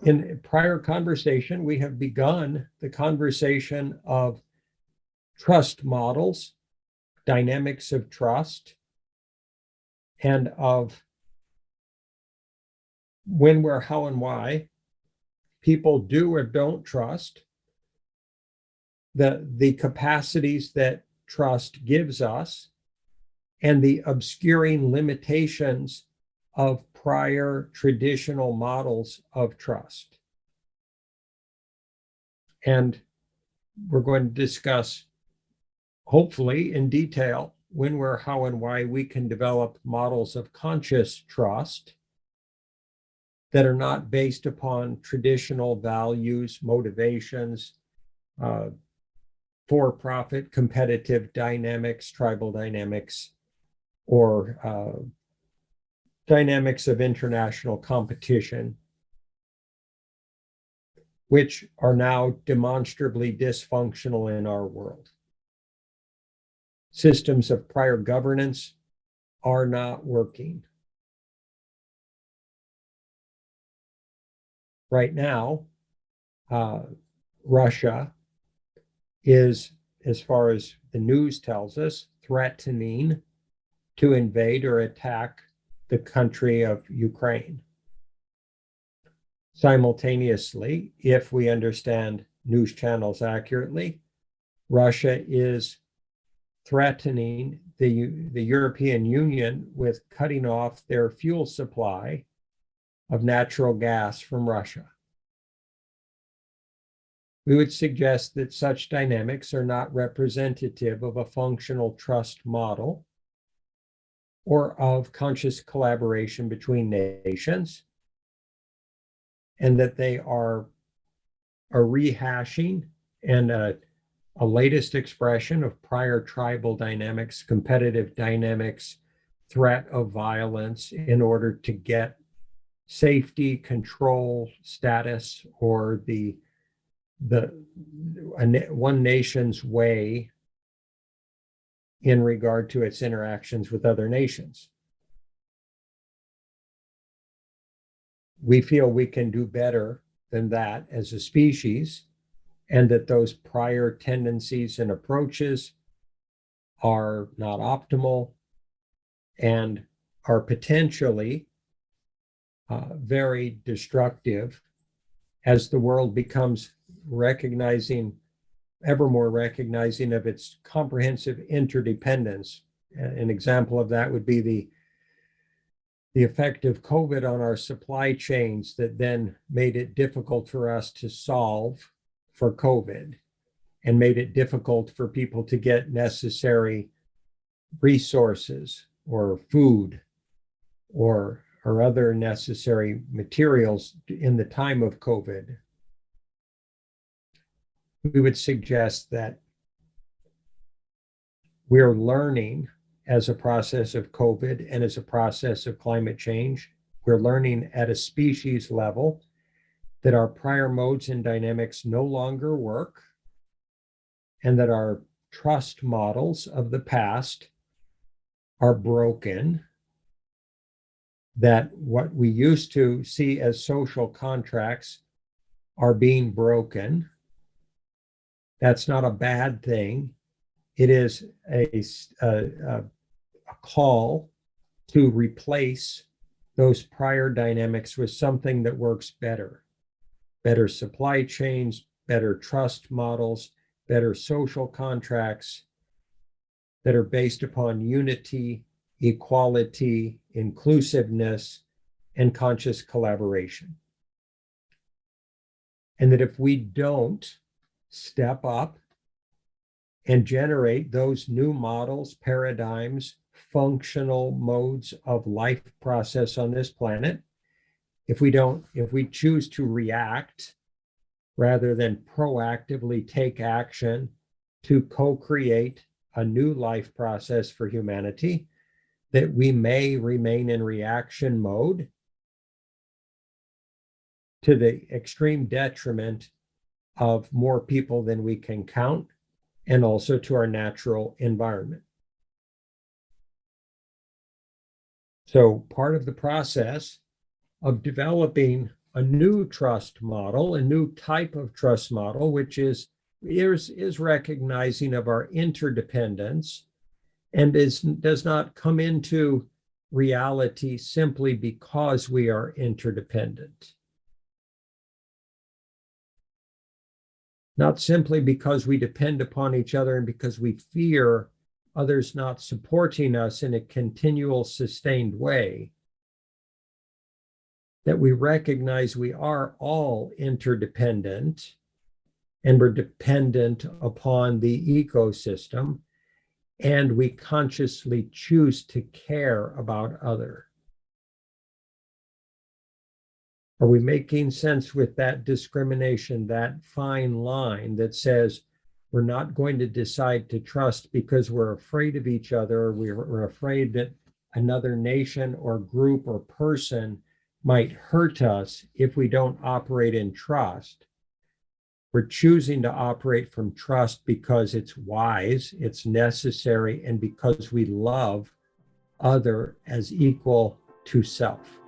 In prior conversation, we have begun the conversation of trust models, dynamics of trust, and of when, where, how, and why people do or don't trust, the capacities that trust gives us, and the obscuring limitations of prior traditional models of trust. And we're going to discuss, hopefully in detail, when, where, how, and why we can develop models of conscious trust that are not based upon traditional values, motivations, for-profit competitive dynamics, tribal dynamics, or dynamics of international competition, which are now demonstrably dysfunctional in our world. Systems of prior governance are not working. Right now, Russia is, as far as the news tells us, threatening to invade or attack the country of Ukraine. Simultaneously, if we understand news channels accurately, Russia is threatening the European Union with cutting off their fuel supply of natural gas from Russia. We would suggest that such dynamics are not representative of a functional trust model or of conscious collaboration between nations, and that they are a rehashing and a latest expression of prior tribal dynamics, competitive dynamics, threat of violence in order to get safety, control, status, or the one nation's way in regard to its interactions with other nations. We feel we can do better than that as a species, and that those prior tendencies and approaches are not optimal and are potentially very destructive as the world becomes ever more recognizing of its comprehensive interdependence. An example of that would be the effect of COVID on our supply chains that then made it difficult for us to solve for COVID and made it difficult for people to get necessary resources or food or other necessary materials in the time of COVID. We would suggest that we're learning as a process of COVID and as a process of climate change. We're learning at a species level that our prior modes and dynamics no longer work, and that our trust models of the past are broken, that what we used to see as social contracts are being broken. That's not a bad thing. It is a call to replace those prior dynamics with something that works better. Better supply chains, better trust models, better social contracts that are based upon unity, equality, inclusiveness, and conscious collaboration. And that if we don't step up and generate those new models, paradigms, functional modes of life process on this planet, if we choose to react rather than proactively take action to co-create a new life process for humanity, that we may remain in reaction mode to the extreme detriment of more people than we can count, and also to our natural environment. So part of the process of developing a new trust model, a new type of trust model, which is recognizing of our interdependence and does not come into reality simply because we are interdependent. Not simply because we depend upon each other and because we fear others not supporting us in a continual, sustained way, that we recognize we are all interdependent and we're dependent upon the ecosystem, and we consciously choose to care about others. Are we making sense with that discrimination, that fine line that says we're not going to decide to trust because we're afraid of each other, we're afraid that another nation or group or person might hurt us if we don't operate in trust? We're choosing to operate from trust because it's wise, it's necessary, and because we love other as equal to self.